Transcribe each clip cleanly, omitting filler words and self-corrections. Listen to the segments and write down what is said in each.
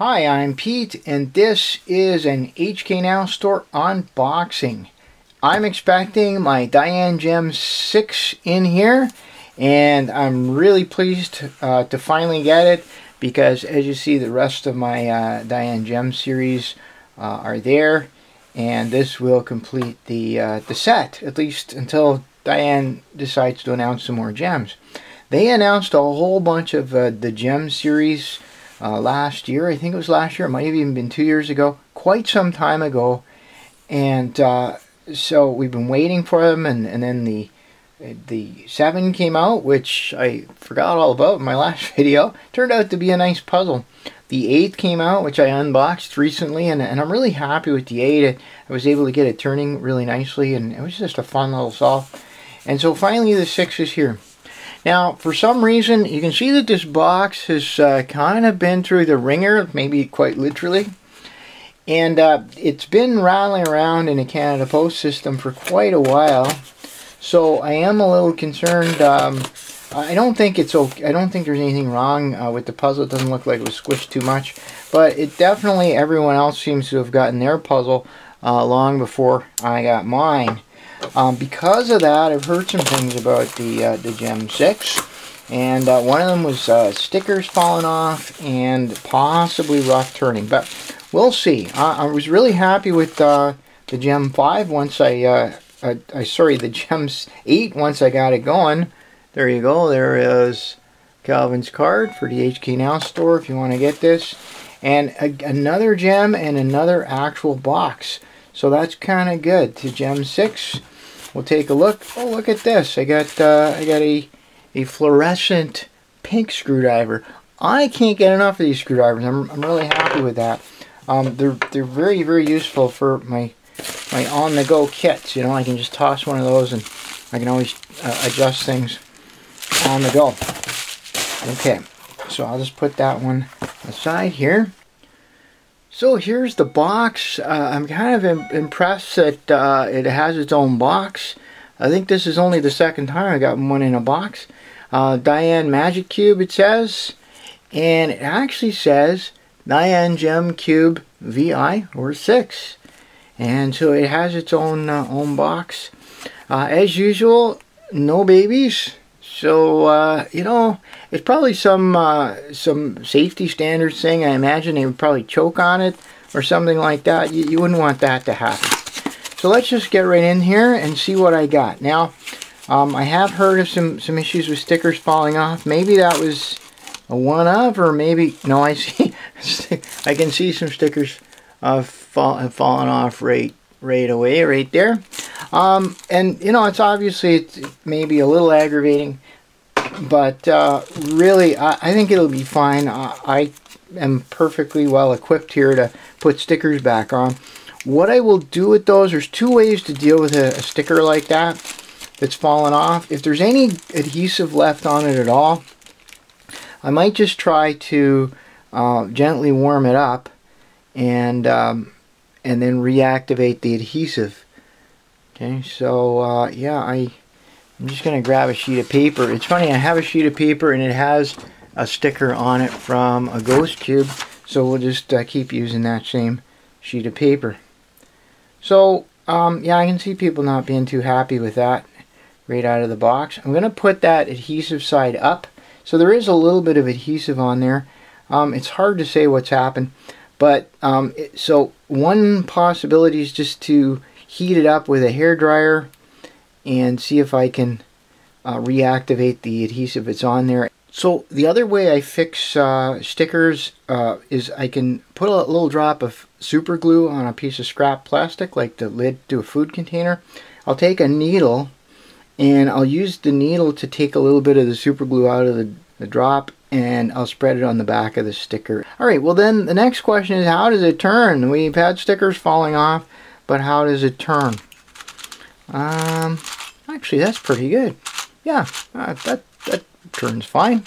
Hi, I'm Pete, and this is an HK Now store unboxing. I'm expecting my DaYan Gem VI in here, and I'm really pleased to finally get it because, as you see, the rest of my DaYan Gem series are there, and this will complete the set, at least until DaYan decides to announce some more gems. They announced a whole bunch of the Gem series last year. I think it was last year. It might have even been 2 years ago. Quite some time ago. And so we've been waiting for them. And then the 7 came out, which I forgot all about in my last video. Turned out to be a nice puzzle. The 8 came out, which I unboxed recently. And I'm really happy with the 8. I was able to get it turning really nicely. And it was just a fun little solve. And so finally the 6 is here. Now, for some reason, you can see that this box has kind of been through the ringer, maybe quite literally. And it's been rattling around in the Canada Post system for quite a while. So I am a little concerned. I don't think it's okay. I don't think there's anything wrong with the puzzle. It doesn't look like it was squished too much. But it definitely, everyone else seems to have gotten their puzzle long before I got mine. Because of that, I've heard some things about the Gem VI, and one of them was stickers falling off and possibly rough turning, but we'll see. I was really happy with the Gem V once the Gem 8 once I got it going. There you go. There is Calvin's card for the HK Now store if you want to get this, and another gem and another actual box. So that's kind of good. To Gem 6. We'll take a look. Oh, look at this. I got a fluorescent pink screwdriver. I can't get enough of these screwdrivers. I'm really happy with that. They're very, very useful for my on-the-go kits. You know, I can just toss one of those and I can always adjust things on the go. Okay, so I'll just put that one aside here. So here's the box. I'm kind of impressed that it has its own box. I think this is only the second time I got one in a box. DaYan Magic Cube, it says. And it actually says DaYan Gem Cube VI or 6. And so it has its own box. As usual, no babies. So, you know, it's probably some safety standards thing. I imagine they would probably choke on it or something like that. You wouldn't want that to happen. So let's just get right in here and see what I got. Now, I have heard of some issues with stickers falling off. Maybe that was a one-of, or maybe, no, I see, I can see some stickers have fallen off right away, right there. And, you know, it's maybe a little aggravating, but really, I think it'll be fine. I am perfectly well equipped here to put stickers back on. What I will do with those, there's two ways to deal with a sticker like that's fallen off. If there's any adhesive left on it at all, I might just try to gently warm it up and then reactivate the adhesive. Okay, so yeah, I'm just going to grab a sheet of paper. It's funny, I have a sheet of paper and it has a sticker on it from a ghost cube, so we'll just keep using that same sheet of paper. So, yeah, I can see people not being too happy with that right out of the box. I'm going to put that adhesive side up. So there is a little bit of adhesive on there. It's hard to say what's happened, but so one possibility is just to heat it up with a hairdryer and see if I can reactivate the adhesive that's on there. So the other way I fix stickers is I can put a little drop of super glue on a piece of scrap plastic, like the lid to a food container. I'll take a needle and I'll use the needle to take a little bit of the super glue out of the drop, and I'll spread it on the back of the sticker. Alright, well then the next question is, how does it turn? We've had stickers falling off, but how does it turn? Actually, that's pretty good. Yeah, that turns fine.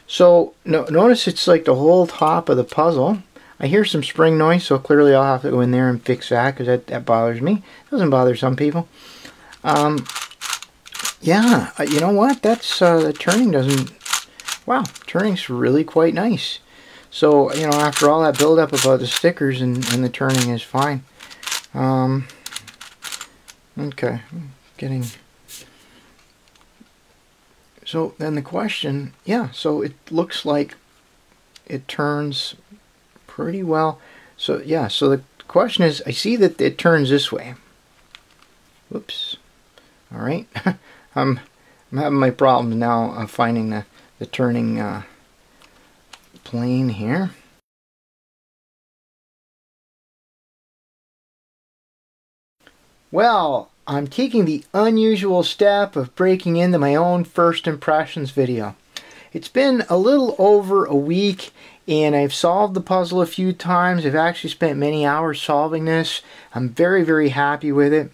So notice it's like the whole top of the puzzle. I hear some spring noise, so clearly I'll have to go in there and fix that, because that bothers me. It doesn't bother some people. Yeah, you know what? That's the turning doesn't. Wow, turning's really quite nice. So, you know, after all that build up about the stickers and the turning is fine. Okay, getting... So then the question, yeah, so it looks like it turns pretty well. So yeah, so the question is, I see that it turns this way. Whoops. All right. I'm having my problems now of finding the turning plane here. Well, I'm taking the unusual step of breaking into my own first impressions video. It's been a little over a week and I've solved the puzzle a few times. I've actually spent many hours solving this. I'm very, very happy with it.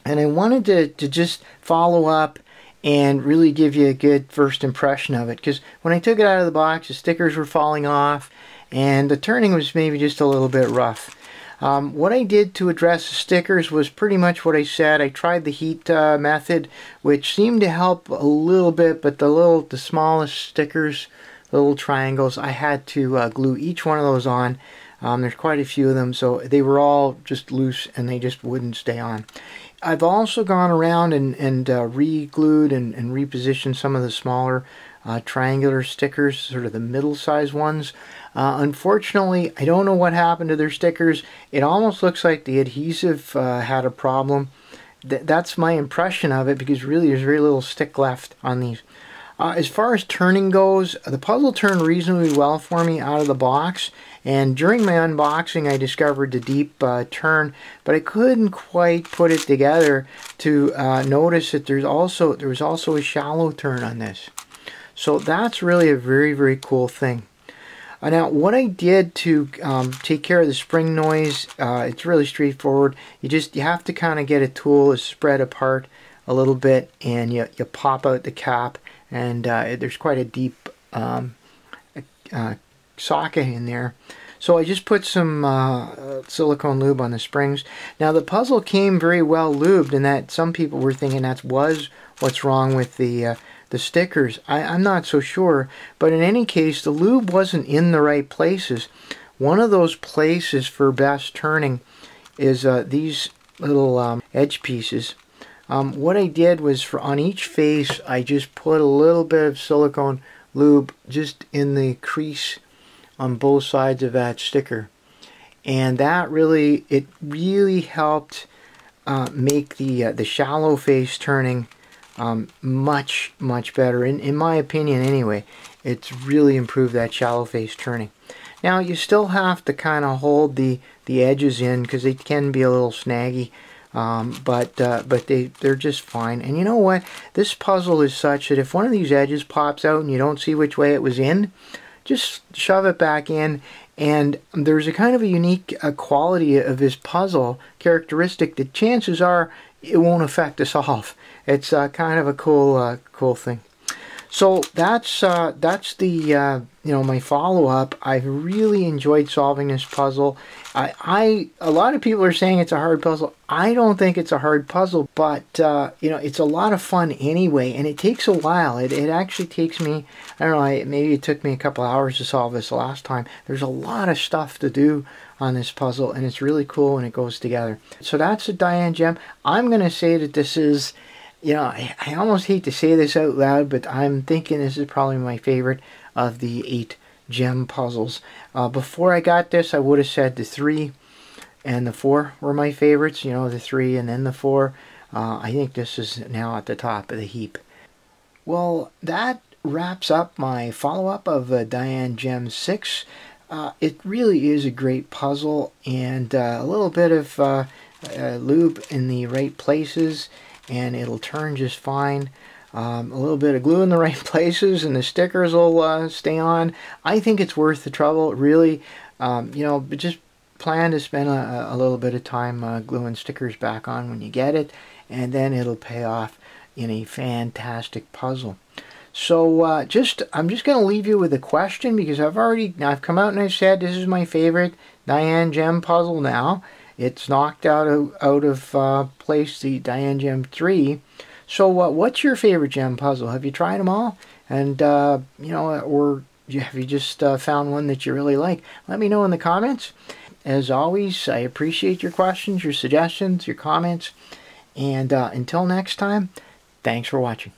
And I wanted to just follow up and really give you a good first impression of it. Because when I took it out of the box, the stickers were falling off and the turning was maybe just a little bit rough. What I did to address the stickers was pretty much what I said. I tried the heat method, which seemed to help a little bit, but the smallest stickers, the little triangles, I had to glue each one of those on. There's quite a few of them, so they were all just loose and they just wouldn't stay on. I've also gone around and re-glued and repositioned some of the smaller triangular stickers, sort of the middle-sized ones. Unfortunately, I don't know what happened to their stickers. It almost looks like the adhesive had a problem. That's my impression of it, because really there's very little stick left on these. As far as turning goes, the puzzle turned reasonably well for me out of the box, and during my unboxing I discovered the deep turn, but I couldn't quite put it together to notice that there was also a shallow turn on this. So that's really a very, very cool thing. Now, what I did to take care of the spring noise, it's really straightforward. You have to kind of get a tool to spread apart a little bit, and you pop out the cap, and there's quite a deep socket in there. So I just put some silicone lube on the springs. Now the puzzle came very well lubed, and that some people were thinking that was what's wrong with the stickers. I'm not so sure, but in any case the lube wasn't in the right places. One of those places for best turning is these little edge pieces. What I did was, on each face I just put a little bit of silicone lube just in the crease on both sides of that sticker, and that really helped make the shallow face turning much better, in my opinion anyway. It's really improved that shallow face turning. Now you still have to kind of hold the edges in, because they can be a little snaggy, but they're just fine. And you know what, this puzzle is such that if one of these edges pops out and you don't see which way it was in, just shove it back in. And there's a kind of a unique quality of this puzzle characteristic that chances are it won't affect the solve. It's kind of a cool thing. So that's the my follow-up. I've really enjoyed solving this puzzle. A lot of people are saying it's a hard puzzle. I don't think it's a hard puzzle, but it's a lot of fun anyway, and it takes a while. It actually takes me, I don't know, maybe it took me a couple hours to solve this last time. There's a lot of stuff to do on this puzzle, and it's really cool when it goes together. So that's the DaYan Gem. I'm going to say that this is, I almost hate to say this out loud, but I'm thinking this is probably my favorite of the 8 gem puzzles. Before I got this, I would have said the 3 and the 4 were my favorites. The 3 and then the 4. I think this is now at the top of the heap. Well, that wraps up my follow-up of DaYan Gem VI. It really is a great puzzle, and a little bit of lube in the right places, and it'll turn just fine. A little bit of glue in the right places and the stickers will stay on. I think it's worth the trouble, really. But just plan to spend a little bit of time gluing stickers back on when you get it, and then it'll pay off in a fantastic puzzle. So I'm just going to leave you with a question, because I've come out and I've said this is my favorite DaYan Gem puzzle now. It's knocked out of place the DaYan Gem III. So what's your favorite gem puzzle? Have you tried them all? And or have you just found one that you really like? Let me know in the comments. As always, I appreciate your questions, your suggestions, your comments. And until next time, thanks for watching.